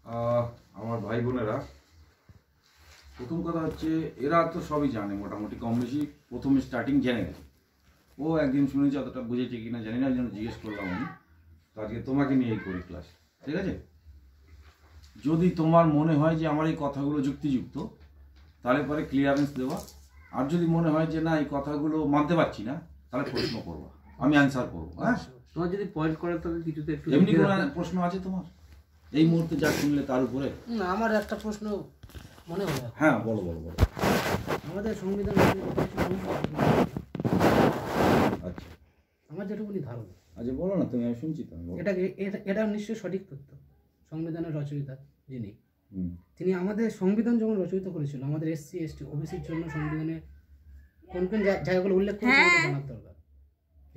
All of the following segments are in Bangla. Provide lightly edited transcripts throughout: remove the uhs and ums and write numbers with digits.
আমার ভাই বোনেরা, প্রথম কথা হচ্ছে এরা তো সবই জানে, মোটামুটি কম বেশি প্রথমে স্টার্টিং জেনে গেছে। ও একদিন শুনেছি, অতটা বুঝেছে কিনা জানি না, জন্য জিজ্ঞেস করলাম আমি। তো আজকে তোমাকে নিয়েই করি ক্লাস, ঠিক আছে? যদি তোমার মনে হয় যে আমার এই কথাগুলো যুক্তিযুক্ত, তাহলে পরে ক্লিয়ারেন্স দেওয়া। আর যদি মনে হয় যে না, এই কথাগুলো মানতে পারছি না, তাহলে প্রশ্ন করবো, আমি অ্যান্সার করবো। হ্যাঁ, তোমার যদি পয়েন্ট করে তাহলে কিছুতে একটু এমনি কোনো প্রশ্ন আছে তোমার এই মুহূর্তে যা শুনলে তার উপরে? না, আমার একটা প্রশ্ন মনে হলো। হ্যাঁ, বলো বলো বলো। আমাদের সংবিধান, আচ্ছা, আমার যেটুকুনি ধারণা, আচ্ছা বলো না তুমি, আমি শুনছি তো। এটা নিশ্চয়ই সঠিক তথ্য। সংবিধানের রচয়িতা যিনি, তিনি আমাদের সংবিধান যখন রচয়িত করেছিল, আমাদের এসসি এসটি ওবিসির জন্য সংবিধানে কোন কোন জায়গাগুলো উল্লেখ করেছে জানার দরকার।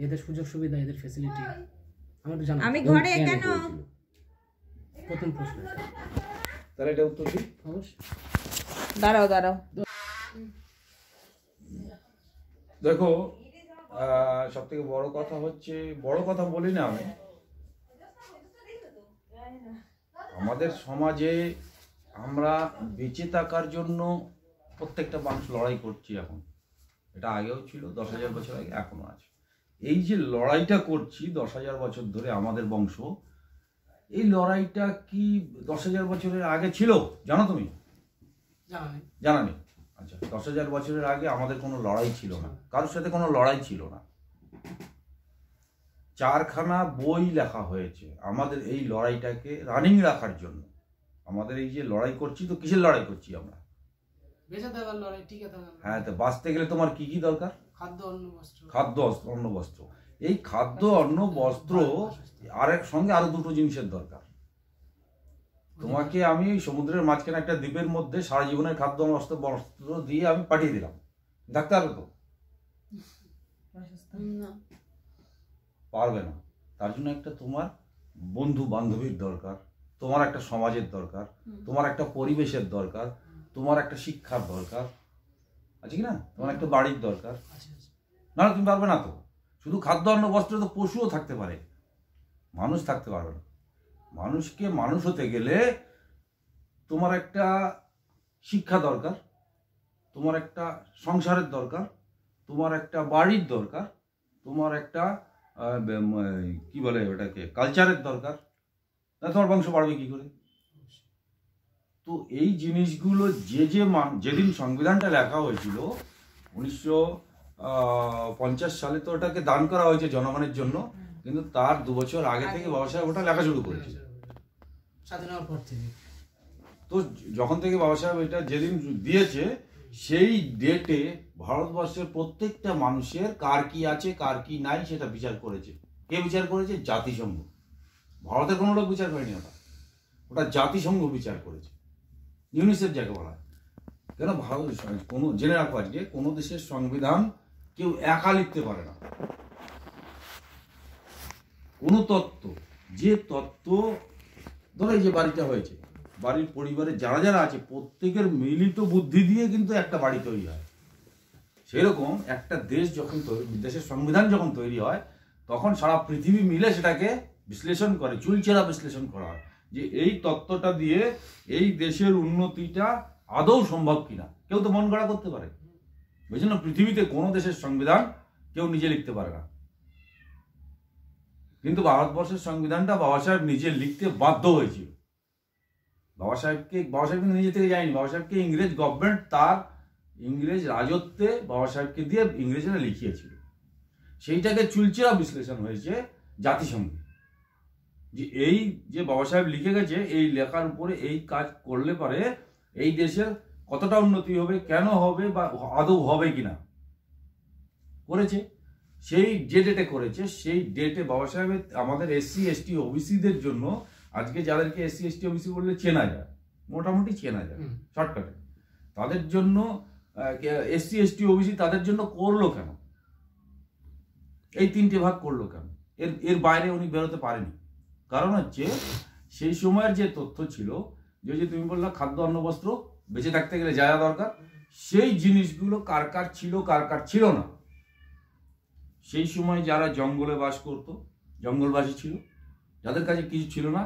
এদের সুযোগ সুবিধা, এদের ফ্যাসিলিটি আমার জানা। আমি ঘরে কেন? প্রথম প্রশ্ন, তাহলে এটা উত্তর দিই। অবশ্যই। দাঁড়াও। দেখো, সব থেকে বড় কথা হচ্ছে, বড় কথা বলি না আমি, আমাদের সমাজে আমরা বেঁচে থাকার জন্য প্রত্যেকটা মানুষ লড়াই করছি এখন। এটা আগেও ছিল, 10,000 বছর আগে, এখনো আছে। এই যে লড়াইটা করছি 10,000 বছর ধরে, আমাদের বংশ, এই লড়াইটা কি 10,000 বছরের আগে ছিল জানো তুমি? জানা নেই। আচ্ছা, 10,000 বছরের আগে আমাদের কোনো লড়াই ছিল না, কারোর সাথে কোনো লড়াই ছিল না। 4খানা বই লেখা হয়েছে আমাদের এই লড়াইটাকে রানিং রাখার জন্য। আমাদের এই যে লড়াই করছি, তো কিসের লড়াই করছি আমরা? বেঁচে থাকার লড়াই, টিকে থাকার। হ্যাঁ, তো বাঁচতে গেলে তোমার কি কি দরকার? খাদ্য, অন্ন, বস্ত্র। খাদ্য, অন্ন, বস্ত্র। এই খাদ্য, অন্ন, বস্ত্র আর এক সঙ্গে আরো দুটো জিনিসের দরকার। তোমাকে আমি সমুদ্রের মাঝখানে একটা দ্বীপের মধ্যে সারা জীবনের খাদ্য, বস্ত্র দিয়ে আমি পাঠিয়ে দিলাম, থাকতে পারবে তো? পারবে না। তার জন্য একটা তোমার বন্ধু বান্ধবীর দরকার, তোমার একটা সমাজের দরকার, তোমার একটা পরিবেশের দরকার, তোমার একটা শিক্ষার দরকার আছে কি না? তোমার একটা বাড়ির দরকার। না, তুমি পারবে না তো। শুধু খাদ্য, অন্ন, বস্ত্র তো পশুও থাকতে পারে, মানুষ থাকতে পারবে না। মানুষকে মানুষ হতে গেলে তোমার একটা শিক্ষা দরকার, তোমার একটা সংসারের দরকার, তোমার একটা বাড়ির দরকার, তোমার একটা কি বলে ওটাকে, কালচারের দরকার। না, তোমার বংশ বাড়বে কি করে? তো এই জিনিসগুলো যেদিন সংবিধানটা লেখা হয়েছিল 1950 সালে, তো ওটাকে দান করা হয়েছে জনগণের জন্য, কিন্তু তার 2 বছর আগে থেকে বাবা সাহেব ওটা লেখা শুরু করেছিল, স্বাধীনতার পর থেকে। তো যখন থেকে বাবা সাহেব এটা যেদিন দিয়েছে, সেই ডেটে ভারতবর্ষের প্রত্যেকটা মানুষের কার কি আছে, কার কি নাই, সেটা বিচার করেছে। কে বিচার করেছে? জাতিসংঘ। ভারতের কোনো লোক বিচার করেনি, ওটা জাতিসংঘ বিচার করেছে। ইউনিসেফ যাকে বলা হয়। কেন? ভারত কোনো, জেনে রাখো আজকে, কোনো দেশের সংবিধান কেউ একা লিখতে পারে না। কোনো তত্ত্ব, যে তত্ত্ব, ধরো এই যে বাড়িটা হয়েছে, বাড়ির পরিবারে যারা যারা আছে প্রত্যেকের মিলিত বুদ্ধি দিয়ে কিন্তু একটা বাড়ি তৈরি হয়। সেরকম একটা দেশ যখন দেশের সংবিধান যখন তৈরি হয়, তখন সারা পৃথিবী মিলে সেটাকে বিশ্লেষণ করে, চুলচেরা বিশ্লেষণ করা হয় যে এই তত্ত্বটা দিয়ে এই দেশের উন্নতিটা আদৌ সম্ভব কিনা। কেউ তো মন গড়া করতে পারে, ওই জন্য পৃথিবীতে কোনো দেশের সংবিধান কেউ নিজে লিখতে পারে না। কিন্তু ভারতবর্ষের সংবিধানটা বাবা সাহেব নিজে লিখতে বাধ্য হয়েছিল। বাবা সাহেব কিন্তু নিজে থেকে যায়নি, বাবা সাহেবকে ইংরেজ গভর্নমেন্ট তার ইংরেজ রাজত্বে বাবা সাহেবকে দিয়ে ইংরেজরা লিখিয়েছিল। সেইটাকে চুলচেরা বিশ্লেষণ হয়েছে জাতিসংঘে, যে এই যে বাবা সাহেব লিখে গেছে, এই লেখার উপরে এই কাজ করলে পারে এই দেশের কতটা উন্নতি হবে, কেন হবে, বা আদৌ হবে কিনা করেছে। সেই যে ডেটে করেছে, সেই ডেটে বাবা সাহেব আমাদের এসসি এসটি ওবিসিদের জন্য, আজকে যাদেরকে এসসি এসটি ওবিসি বললে চেনা যায়, মোটামুটি চেনা যায় শর্টকাটে, তাদের জন্য এসসি এসটি ওবিসি তাদের জন্য করলো কেন? এই 3টে ভাগ করলো কেন? এর বাইরে উনি বেরোতে পারেনি। কারণ হচ্ছে সেই সময়ের যে তথ্য ছিল, যে তুমি বললা খাদ্য, অন্ন, বস্ত্র, বেঁচে থাকতে গেলে যা যা দরকার, সেই জিনিসগুলো কার কার ছিল, কার কার ছিল না। সেই সময় যারা জঙ্গলে বাস করতো, জঙ্গলবাসী ছিল, যাদের কাছে কিছু ছিল না,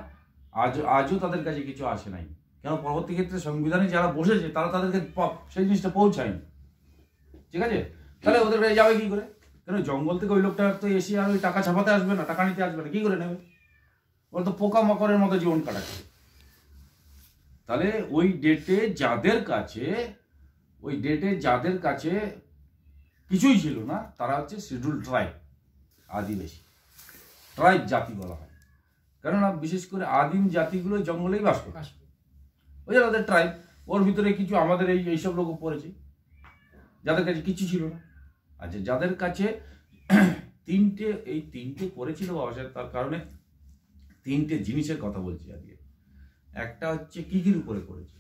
আজও তাদের কাছে কিছু আসে নাই। কেন? পরবর্তী ক্ষেত্রে সংবিধানে যারা বসেছে তারা তাদেরকে সেই জিনিসটা পৌঁছায়নি। ঠিক আছে, তাহলে ওদের কাছে যাবে কি করে? কেন জঙ্গল থেকে ওই লোকটা তো এসে আর ওই টাকা ছাপাতে আসবে না, টাকা নিতে আসবে না, কি করে নেবে? ওরা তো পোকা মাকড়ের মতো জীবন কাটাচ্ছে। তাহলে ওই ডেটে যাদের কাছে কিছুই ছিল না তারা হচ্ছে শিডিউল ট্রাইব, আদিবাসী ট্রাইব জাতি বলা হয়। কেননা বিশেষ করে আদিম জাতিগুলো জঙ্গলেই বাস করে, ওই যে ওদের ট্রাইব, ওর ভিতরে কিছু আমাদের এইসব লোক পড়েছে যাদের কাছে কিছু ছিল না। আচ্ছা, যাদের কাছে তিনটে করেছিল বাবা সাহেব, তার কারণে তিনটে জিনিসের কথা বলছি আজকে। একটা হচ্ছে কির উপরে করেছে,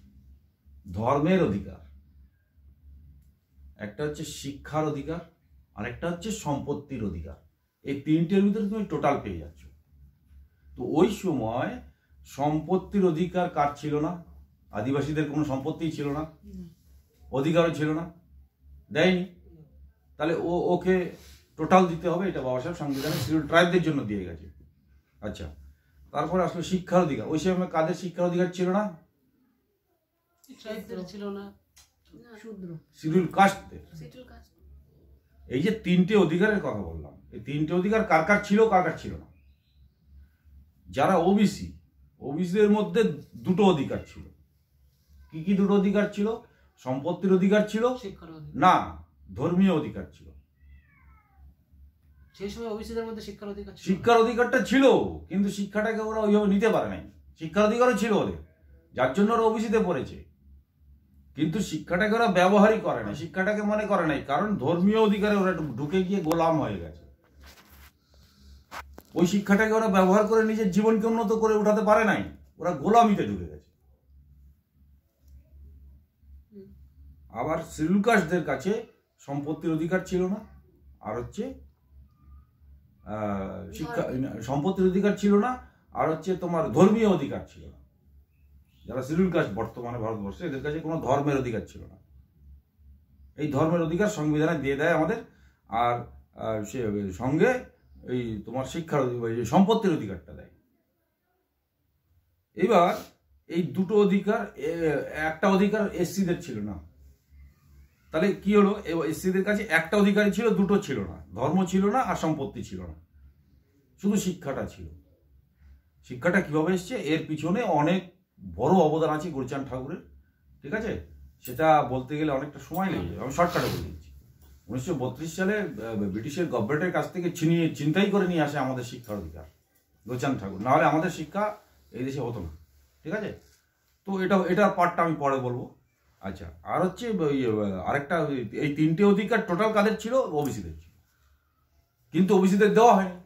ধর্মের অধিকার, একটা হচ্ছে শিক্ষার অধিকার, আর একটা হচ্ছে সম্পত্তির অধিকার। এই তিনটের ভিতরে তুমি টোটাল পেয়ে যাচ্ছ। তো ওই সময় সম্পত্তির অধিকার কার ছিল না? আদিবাসীদের কোনো সম্পত্তিই ছিল না, অধিকারও ছিল না, দেয়নি। তাহলে ওকে টোটাল দিতে হবে, এটা বাবা সাহেব সংবিধানে শিডিউল ট্রাইবদের জন্য দিয়ে গেছে। আচ্ছা, তারপরে আসলে শিক্ষার অধিকার। ওই সময় কাদের শিক্ষার অধিকার ছিল না? ছিল না, শিডিউল কাস্টদের। এই যে তিনটে অধিকারের কথা বললাম, এই তিনটে অধিকার কার কার ছিল, কার কার ছিল না? যারা ওবিসিদের মধ্যে দুটো অধিকার ছিল। কি দুটো অধিকার ছিল? সম্পত্তির অধিকার ছিল না, ধর্মীয় অধিকার ছিল। সেই সময় ওবিসিদের মধ্যে শিক্ষার অধিকারটা ছিল, কিন্তু শিক্ষাটাকে ওরা ওইভাবে নিতে পারে নাই। শিক্ষার অধিকারও ছিল ওদের, যার জন্য ওরা ওবিসিতে পড়েছে, কিন্তু শিক্ষাটাকে ওরা ব্যবহারই করে নাই, শিক্ষাটাকে মনে করে নাই, কারণ ধর্মীয় অধিকারে ওরা ঢুকে গিয়ে গোলাম হয়ে গেছে। ওই শিক্ষাটাকে ওরা ব্যবহার করে নিজের জীবনকে উন্নত করে উঠাতে পারে নাই, ওরা গোলামিতে ঢুকে গেছে। আবার শিডিউল কাস্টদের কাছে সম্পত্তির অধিকার ছিল না, আর হচ্ছে সম্পত্তির অধিকার ছিল না, আর হচ্ছে তোমার ধর্মীয় অধিকার ছিল না। যারা শিডিউল কাস্ট বর্তমানে ভারতবর্ষে, এদের কাছে কোনো ধর্মের অধিকার ছিল না। এই ধর্মের অধিকার সংবিধানে দিয়ে দেয় আমাদের, আর সে সঙ্গে এই তোমার শিক্ষার সম্পত্তির অধিকারটা দেয়। এবার এই দুটো অধিকার, একটা অধিকার এসসিদের ছিল না। তাহলে কি হলো? এসসিদের কাছে একটা অধিকারই ছিল, দুটো ছিল না, ধর্ম ছিল না আর সম্পত্তি ছিল না, শুধু শিক্ষাটা ছিল। শিক্ষাটা কিভাবে এসছে, এর পিছনে অনেক বড় অবদান আছে গুরুচাঁদ ঠাকুরের। ঠিক আছে, সেটা বলতে গেলে অনেকটা সময় লেগে যাবে, আমি শর্টকাটে বলে দিচ্ছি। 1932 সালে ব্রিটিশের গভর্নমেন্টের কাছ থেকে ছিনতাই করে নিয়ে আসে আমাদের শিক্ষার অধিকার গুরুচাঁদ ঠাকুর, নাহলে আমাদের শিক্ষা এই দেশে হতো না। ঠিক আছে, তো এটার পার্টটা আমি পরে বলবো। আচ্ছা, আর হচ্ছে আরেকটা, এই তিনটে অধিকার টোটাল কাদের ছিল? ওবিসিদের ছিল, কিন্তু ওবিসিদের দেওয়া হয়নি।